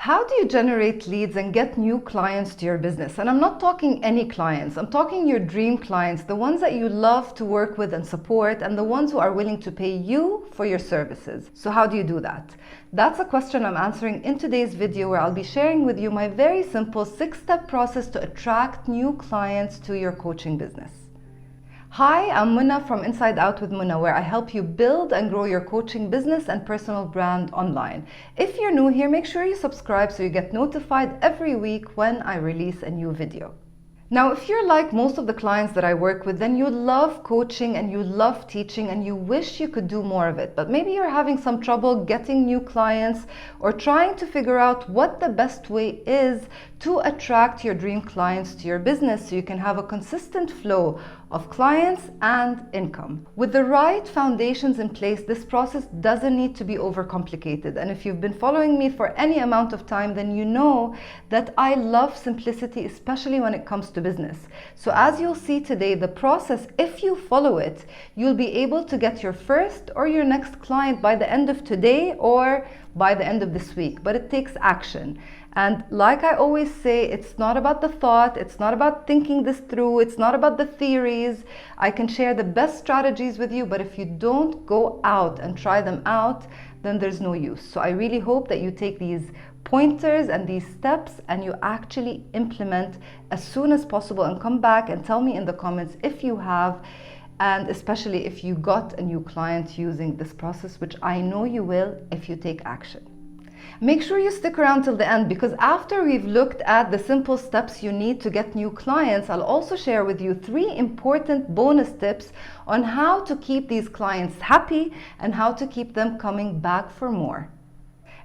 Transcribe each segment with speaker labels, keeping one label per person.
Speaker 1: How do you generate leads and get new clients to your business? And I'm not talking any clients, I'm talking your dream clients, the ones that you love to work with and support, and the ones who are willing to pay you for your services. So how do you do that? That's a question I'm answering in today's video, where I'll be sharing with you my very simple 6-step process to attract new clients to your coaching business. Hi, I'm Muna from Inside Out with Muna, where I help you build and grow your coaching business and personal brand online. If you're new here, make sure you subscribe so you get notified every week when I release a new video. Now, if you're like most of the clients that I work with, then you love coaching and you love teaching and you wish you could do more of it, but maybe you're having some trouble getting new clients or trying to figure out what the best way is to attract your dream clients to your business so you can have a consistent flow of clients and income. With the right foundations in place, this process doesn't need to be overcomplicated. And if you've been following me for any amount of time, then you know that I love simplicity, especially when it comes to business. So as you'll see today, the process, if you follow it, you'll be able to get your first or your next client by the end of today or by the end of this week. But it takes action. And like I always say, it's not about the thought, it's not about thinking this through, it's not about the theories. I can share the best strategies with you, but if you don't go out and try them out, then there's no use. So I really hope that you take these pointers and these steps and you actually implement as soon as possible, and come back and tell me in the comments if you have, and especially if you got a new client using this process, which I know you will if you take action. Make sure you stick around till the end, because after we've looked at the simple steps you need to get new clients, I'll also share with you 3 important bonus tips on how to keep these clients happy and how to keep them coming back for more.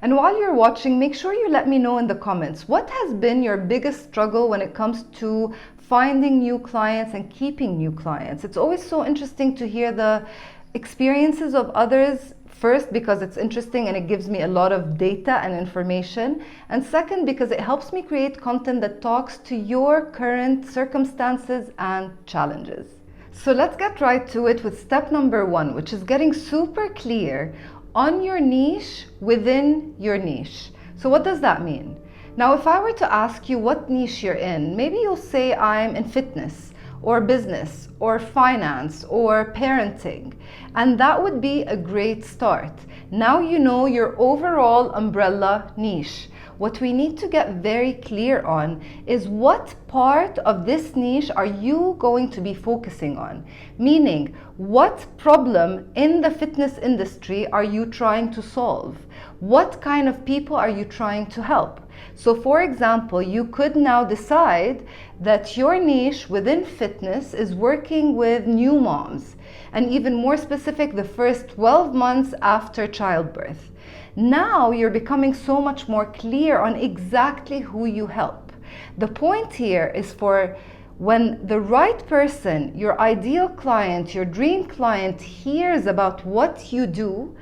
Speaker 1: And while you're watching, make sure you let me know in the comments, what has been your biggest struggle when it comes to finding new clients and keeping new clients? It's always so interesting to hear the experiences of others. First, because it's interesting and it gives me a lot of data and information. And second, because it helps me create content that talks to your current circumstances and challenges. So let's get right to it with step number 1, which is getting super clear on your niche within your niche. So what does that mean? Now, if I were to ask you what niche you're in, maybe you'll say I'm in fitness, or business, or finance, or parenting. And that would be a great start. Now you know your overall umbrella niche. What we need to get very clear on is what part of this niche are you going to be focusing on? Meaning, what problem in the fitness industry are you trying to solve? What kind of people are you trying to help? So for example, you could now decide that your niche within fitness is working with new moms, and even more specific, the first 12 months after childbirth. Now you're becoming so much more clear on exactly who you help. The point here is for when the right person, your ideal client, your dream client, hears about what you do,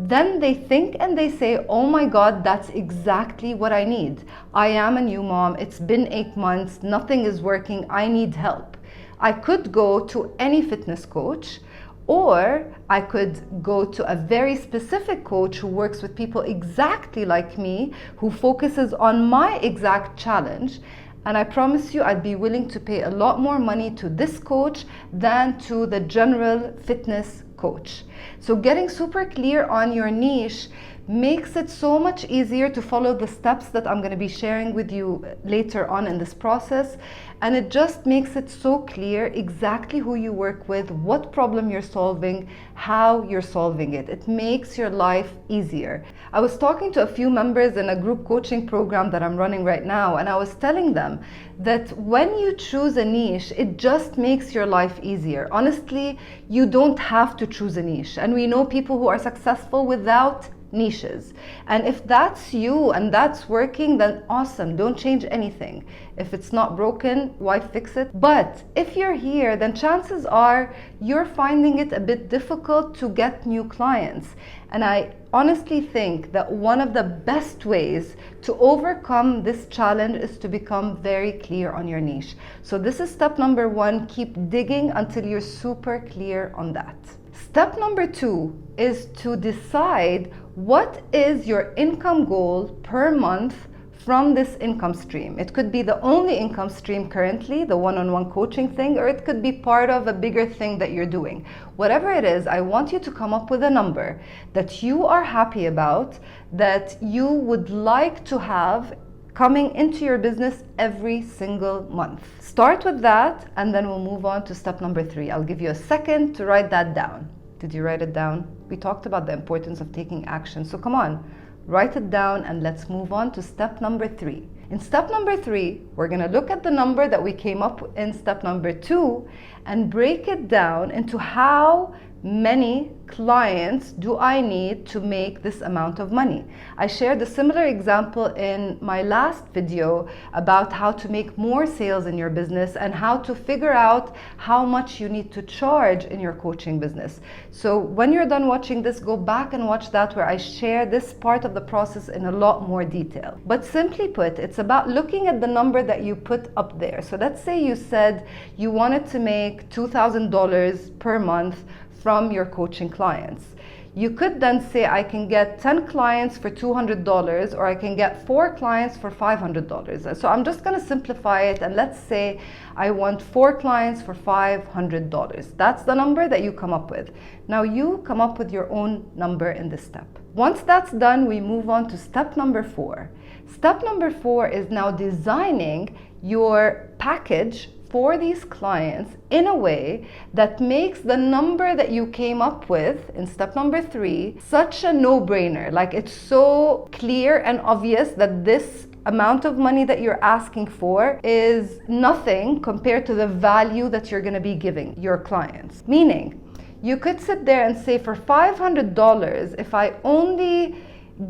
Speaker 1: then they think and they say, oh my God, that's exactly what I need. I am a new mom, it's been 8 months, nothing is working, I need help. I could go to any fitness coach, or I could go to a very specific coach who works with people exactly like me, who focuses on my exact challenge. And I promise you, I'd be willing to pay a lot more money to this coach than to the general fitness coach. So getting super clear on your niche makes it so much easier to follow the steps that I'm going to be sharing with you later on in this process. And it just makes it so clear exactly who you work with, what problem you're solving, how you're solving it. It makes your life easier. I was talking to a few members in a group coaching program that I'm running right now, and I was telling them that when you choose a niche, it just makes your life easier. Honestly, you don't have to choose a niche. And we know people who are successful without niches. And if that's you and that's working, then awesome, don't change anything. If it's not broken, why fix it? But if you're here, then chances are you're finding it a bit difficult to get new clients. And I honestly think that one of the best ways to overcome this challenge is to become very clear on your niche. So this is step number 1. Keep digging until you're super clear on that. Step number 2 is to decide what is your income goal per month from this income stream. It could be the only income stream currently, the one-on-one coaching thing, or it could be part of a bigger thing that you're doing. Whatever it is, I want you to come up with a number that you are happy about, that you would like to have coming into your business every single month. Start with that, and then we'll move on to step number 3. I'll give you a second to write that down. Did you write it down? We talked about the importance of taking action, so come on, write it down, and let's move on to step number 3. In step number 3, we're going to look at the number that we came up with in step number 2 and break it down into how many clients do I need to make this amount of money. I shared a similar example in my last video about how to make more sales in your business and how to figure out how much you need to charge in your coaching business. So when you're done watching this, go back and watch that, where I share this part of the process in a lot more detail. But simply put, it's about looking at the number that you put up there. So let's say you said you wanted to make $2,000 per month from your coaching clients. You could then say, I can get 10 clients for $200, or I can get 4 clients for $500. So I'm just going to simplify it, and let's say I want 4 clients for $500. That's the number that you come up with. Now you come up with your own number in this step. Once that's done, we move on to step number 4. Step number 4 is now designing your package for these clients in a way that makes the number that you came up with in step number 3 such a no-brainer. Like, it's so clear and obvious that this amount of money that you're asking for is nothing compared to the value that you're going to be giving your clients. Meaning, you could sit there and say, for $500, if I only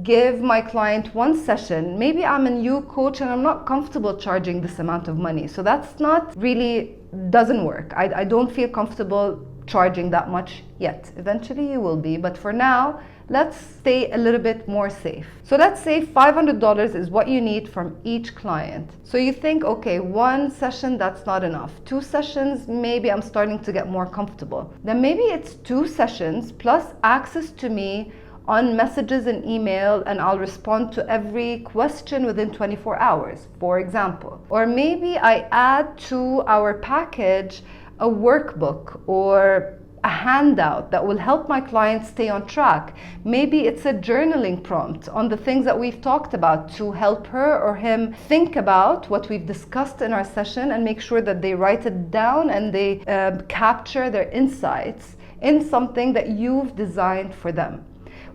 Speaker 1: give my client 1 session, maybe I'm a new coach and I'm not comfortable charging this amount of money. So that's not really, doesn't work. I don't feel comfortable charging that much yet. Eventually you will be, but for now, let's stay a little bit more safe. So let's say $500 is what you need from each client. So you think, okay, 1 session, that's not enough. 2 sessions, maybe I'm starting to get more comfortable. Then maybe it's 2 sessions plus access to me on messages and email, and I'll respond to every question within 24 hours, for example. Or maybe I add to our package a workbook or a handout that will help my clients stay on track. Maybe it's a journaling prompt on the things that we've talked about to help her or him think about what we've discussed in our session and make sure that they write it down and they capture their insights in something that you've designed for them.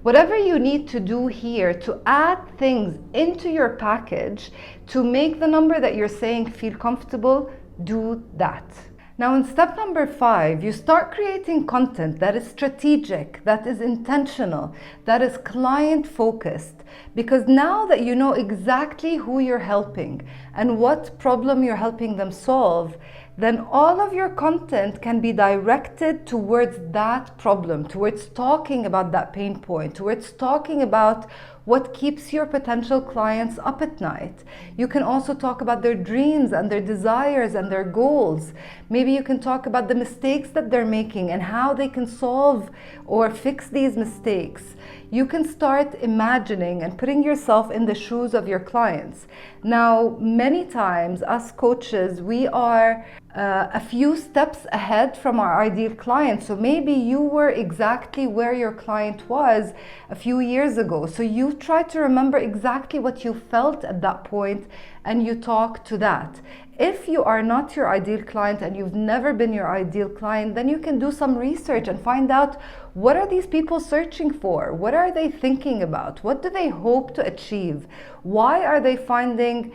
Speaker 1: Whatever you need to do here to add things into your package to make the number that you're saying feel comfortable, do that. Now in step number 5, you start creating content that is strategic, that is intentional, that is client focused. Because now that you know exactly who you're helping and what problem you're helping them solve, then all of your content can be directed towards that problem, towards talking about that pain point, towards talking about what keeps your potential clients up at night. You can also talk about their dreams and their desires and their goals. Maybe you can talk about the mistakes that they're making and how they can solve or fix these mistakes. You can start imagining and putting yourself in the shoes of your clients. Now, many times, us coaches, we are a few steps ahead from our ideal client. So maybe you were exactly where your client was a few years ago. So you try to remember exactly what you felt at that point and you talk to that. If you are not your ideal client and you've never been your ideal client, then you can do some research and find out, what are these people searching for? What are they thinking about? What do they hope to achieve? Why are they finding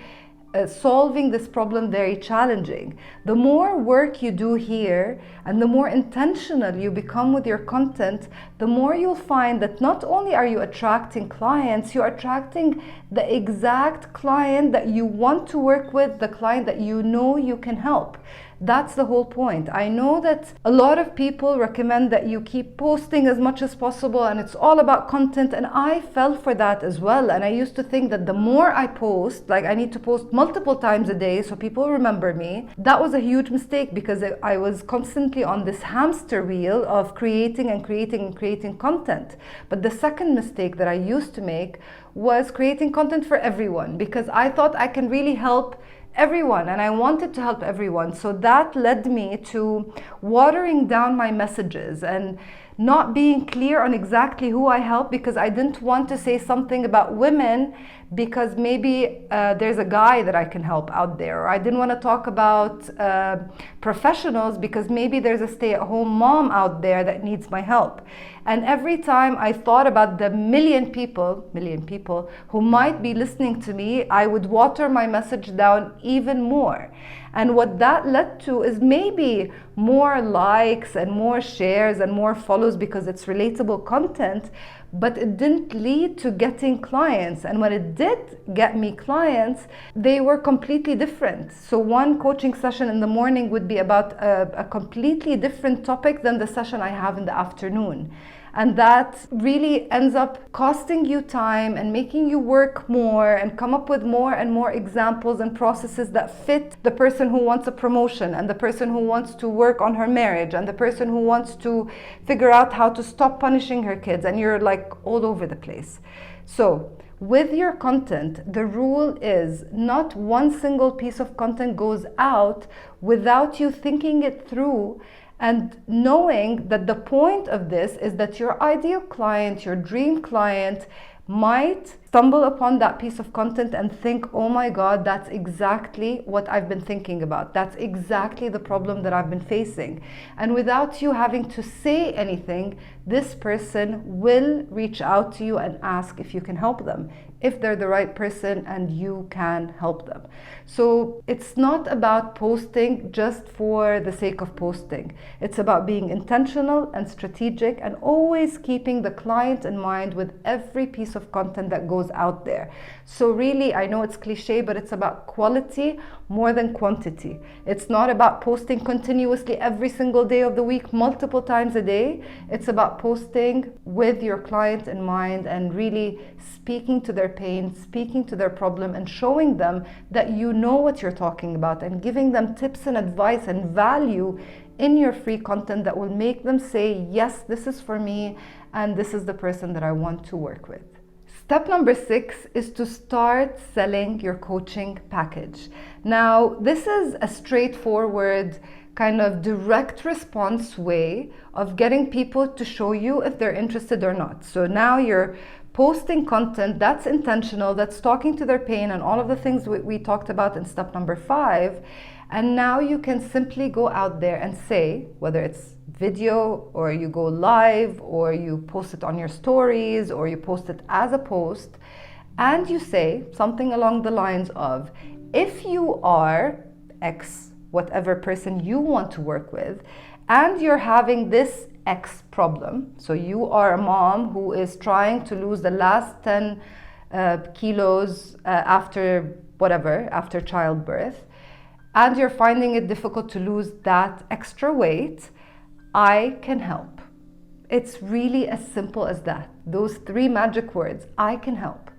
Speaker 1: solving this problem very challenging? The more work you do here and the more intentional you become with your content, the more you'll find that not only are you attracting clients, you're attracting the exact client that you want to work with, the client that you know you can help. That's the whole point. I know that a lot of people recommend that you keep posting as much as possible and it's all about content, and I fell for that as well. And I used to think that the more I post, like I need to post multiple times a day so people remember me. That was a huge mistake because I was constantly on this hamster wheel of creating creating content. But the second mistake that I used to make was creating content for everyone, because I thought I can really help everyone and I wanted to help everyone. So that led me to watering down my messages and not being clear on exactly who I help, because I didn't want to say something about women because maybe there's a guy that I can help out there. Or I didn't want to talk about professionals because maybe there's a stay-at-home mom out there that needs my help. And every time I thought about the million people who might be listening to me, I would water my message down even more. And what that led to is maybe more likes and more shares and more follows because it's relatable content, but it didn't lead to getting clients. And when it did get me clients, they were completely different. So one coaching session in the morning would be about a completely different topic than the session I have in the afternoon. And that really ends up costing you time and making you work more and come up with more and more examples and processes that fit the person who wants a promotion, and the person who wants to work on her marriage, and the person who wants to figure out how to stop punishing her kids, and you're like all over the place. So with your content, the rule is not one single piece of content goes out without you thinking it through and knowing that the point of this is that your ideal client, your dream client, might stumble upon that piece of content and think, oh my God, that's exactly what I've been thinking about. That's exactly the problem that I've been facing. And without you having to say anything, this person will reach out to you and ask if you can help them, if they're the right person and you can help them. So it's not about posting just for the sake of posting. It's about being intentional and strategic and always keeping the client in mind with every piece of content that goes out there. So really, I know it's cliche, but it's about quality more than quantity. It's not about posting continuously every single day of the week, multiple times a day. It's about posting with your client in mind and really speaking to their pain, speaking to their problem, and showing them that you know what you're talking about, and giving them tips and advice and value in your free content that will make them say, yes, this is for me, and this is the person that I want to work with. Step number 6 is to start selling your coaching package. Now, this is a straightforward, kind of direct response way of getting people to show you if they're interested or not. So now you're posting content that's intentional, that's talking to their pain and all of the things we talked about in step number 5. And now you can simply go out there and say, whether it's video or you go live or you post it on your stories or you post it as a post, and you say something along the lines of, if you are X, whatever person you want to work with, and you're having this X problem, so you are a mom who is trying to lose the last 10 kilos after childbirth, and you're finding it difficult to lose that extra weight, I can help. It's really as simple as that. Those 3 magic words, I can help.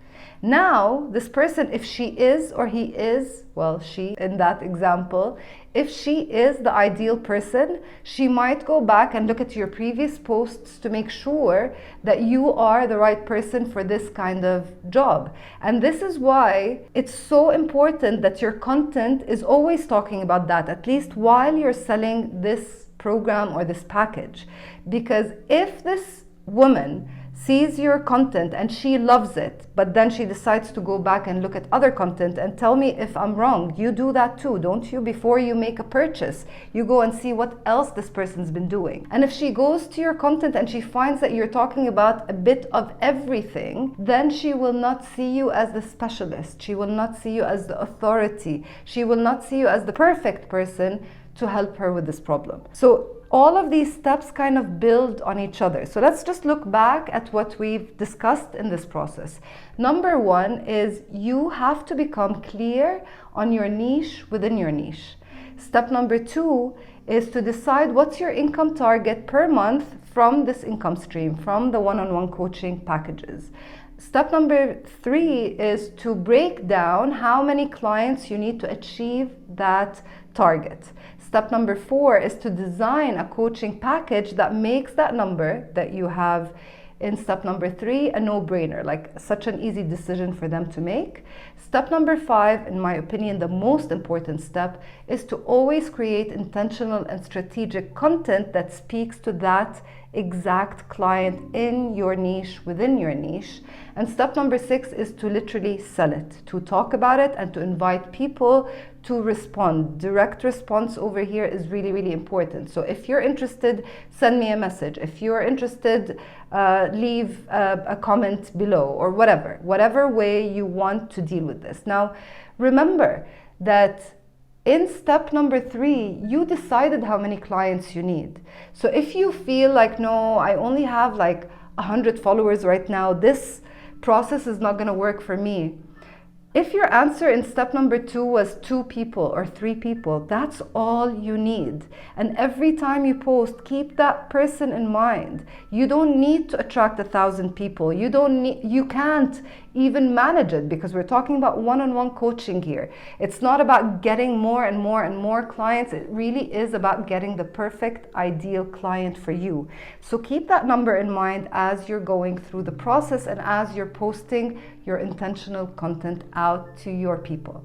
Speaker 1: Now, this person, if she is or he is, well, she in that example, if she is the ideal person, she might go back and look at your previous posts to make sure that you are the right person for this kind of job. And this is why it's so important that your content is always talking about that, at least while you're selling this program or this package. Because if this woman sees your content and she loves it, but then she decides to go back and look at other content, and tell me if I'm wrong, you do that too, don't you? Before you make a purchase, you go and see what else this person's been doing. And if she goes to your content and she finds that you're talking about a bit of everything, then she will not see you as the specialist. She will not see you as the authority. She will not see you as the perfect person to help her with this problem. So all of these steps kind of build on each other. So let's just look back at what we've discussed in this process. Number 1 is you have to become clear on your niche within your niche. Step number 2 is to decide what's your income target per month from this income stream, from the one-on-one coaching packages. Step number 3 is to break down how many clients you need to achieve that target. Step number 4 is to design a coaching package that makes that number that you have in step number 3 a no-brainer, like such an easy decision for them to make. Step number 5, in my opinion, the most important step, is to always create intentional and strategic content that speaks to that exact client in your niche, within your niche. And step number 6 is to literally sell it, to talk about it, and to invite people to respond. Direct response over here is really, really important. So if you're interested, send me a message. If you're interested, leave a comment below, or whatever way you want to deal with this. Now, remember that in step number 3, you decided how many clients you need. So if you feel like, no, I only have like 100 followers right now, this process is not going to work for me. If your answer in step number 2 was 2 people or 3 people, that's all you need. And every time you post, keep that person in mind. You don't need to attract 1,000 people. You can't even manage it, because we're talking about one-on-one coaching here. It's not about getting more and more and more clients. It really is about getting the perfect, ideal client for you. So keep that number in mind as you're going through the process and as you're posting your intentional content out to your people.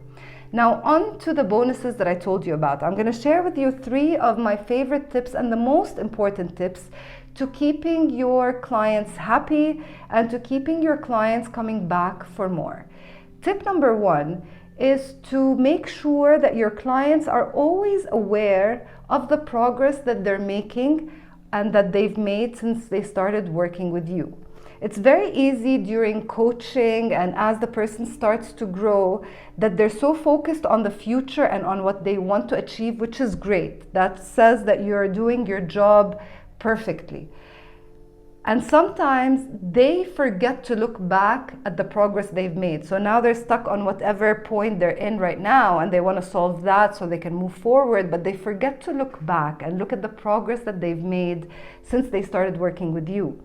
Speaker 1: Now, on to the bonuses that I told you about. I'm going to share with you 3 of my favorite tips and the most important tips to keeping your clients happy and to keeping your clients coming back for more. Tip number 1 is to make sure that your clients are always aware of the progress that they're making and that they've made since they started working with you. It's very easy during coaching and as the person starts to grow that they're so focused on the future and on what they want to achieve, which is great. That says that you're doing your job perfectly. And sometimes they forget to look back at the progress they've made. So now they're stuck on whatever point they're in right now and they want to solve that so they can move forward, but they forget to look back and look at the progress that they've made since they started working with you.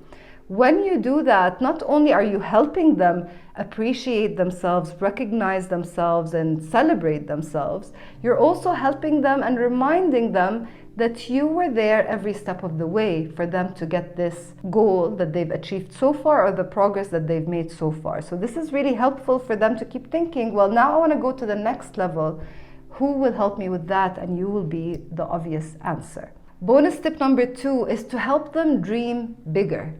Speaker 1: When you do that, not only are you helping them appreciate themselves, recognize themselves, and celebrate themselves, you're also helping them and reminding them that you were there every step of the way for them to get this goal that they've achieved so far or the progress that they've made so far. So this is really helpful for them to keep thinking, well, now I want to go to the next level. Who will help me with that? And you will be the obvious answer. Bonus tip number 2 is to help them dream bigger.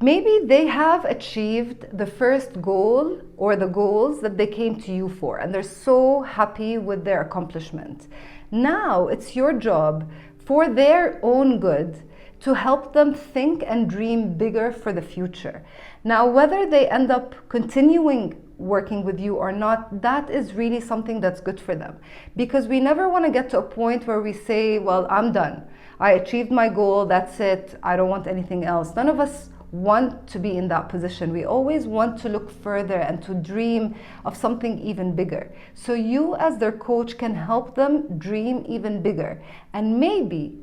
Speaker 1: Maybe they have achieved the first goal or the goals that they came to you for, and they're so happy with their accomplishment. Now it's your job, for their own good, to help them think and dream bigger for the future. Now, whether they end up continuing working with you or not, that is really something that's good for them. Because we never want to get to a point where we say, well, I'm done. I achieved my goal, that's it. I don't want anything else. None of us want to be in that position. We always want to look further and to dream of something even bigger. So you as their coach can help them dream even bigger. And maybe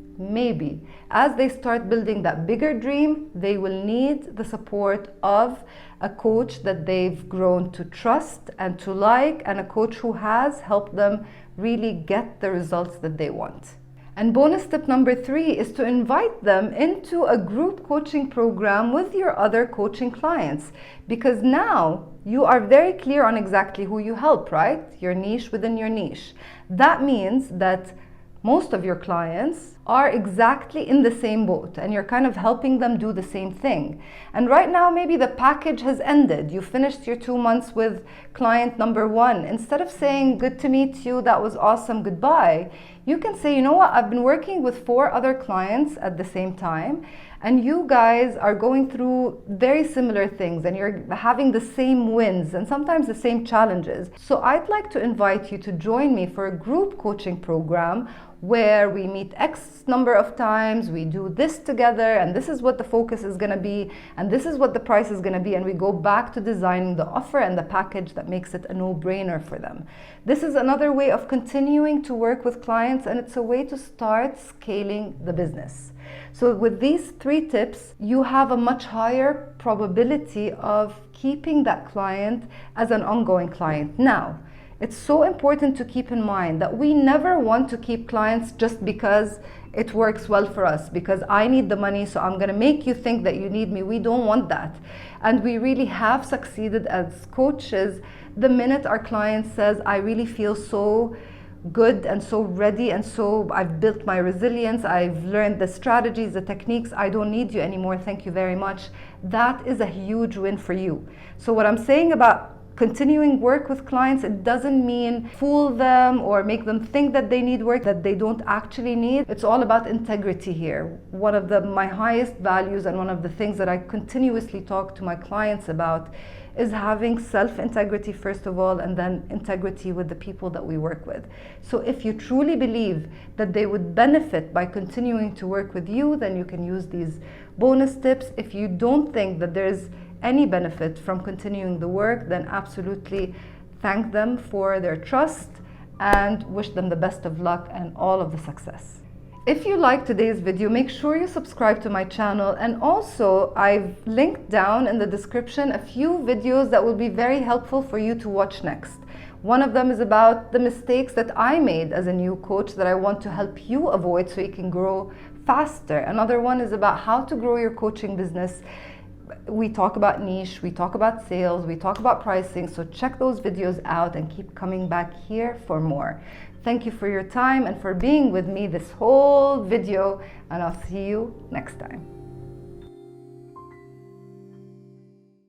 Speaker 1: as they start building that bigger dream, they will need the support of a coach that they've grown to trust and to like, and a coach who has helped them really get the results that they want. And bonus tip number 3 is to invite them into a group coaching program with your other coaching clients, because now you are very clear on exactly who you help, right? Your niche within your niche. That means that most of your clients are exactly in the same boat and you're kind of helping them do the same thing. And right now, maybe the package has ended. You finished your 2 months with client number 1. Instead of saying, good to meet you, that was awesome, goodbye, you can say, you know what, I've been working with 4 other clients at the same time, and you guys are going through very similar things and you're having the same wins and sometimes the same challenges. So I'd like to invite you to join me for a group coaching program where we meet X number of times, we do this together, and this is what the focus is going to be, and this is what the price is going to be, and we go back to designing the offer and the package that makes it a no-brainer for them. This is another way of continuing to work with clients, and it's a way to start scaling the business. So with these 3 tips, you have a much higher probability of keeping that client as an ongoing client. Now, It's so important to keep in mind that we never want to keep clients just because it works well for us, because I need the money, so I'm going to make you think that you need me. We don't want that. And we really have succeeded as coaches the minute our client says, I really feel so good and so ready, and so I've built my resilience, I've learned the strategies, the techniques, I don't need you anymore, thank you very much. That is a huge win for you. So what I'm saying about continuing work with clients, it doesn't mean fool them or make them think that they need work that they don't actually need. It's all about integrity here. One of my highest values, and one of the things that I continuously talk to my clients about, is having self-integrity first of all, and then integrity with the people that we work with. So if you truly believe that they would benefit by continuing to work with you, then you can use these bonus tips. If you don't think that there's any benefit from continuing the work, then absolutely thank them for their trust and wish them the best of luck and all of the success. If you liked today's video, make sure you subscribe to my channel, and also I've linked down in the description a few videos that will be very helpful for you to watch next. One of them is about the mistakes that I made as a new coach that I want to help you avoid so you can grow faster. Another one is about how to grow your coaching business. We talk about niche, we talk about sales, we talk about pricing, so check those videos out and keep coming back here for more. Thank you for your time and for being with me this whole video, and I'll see you next time.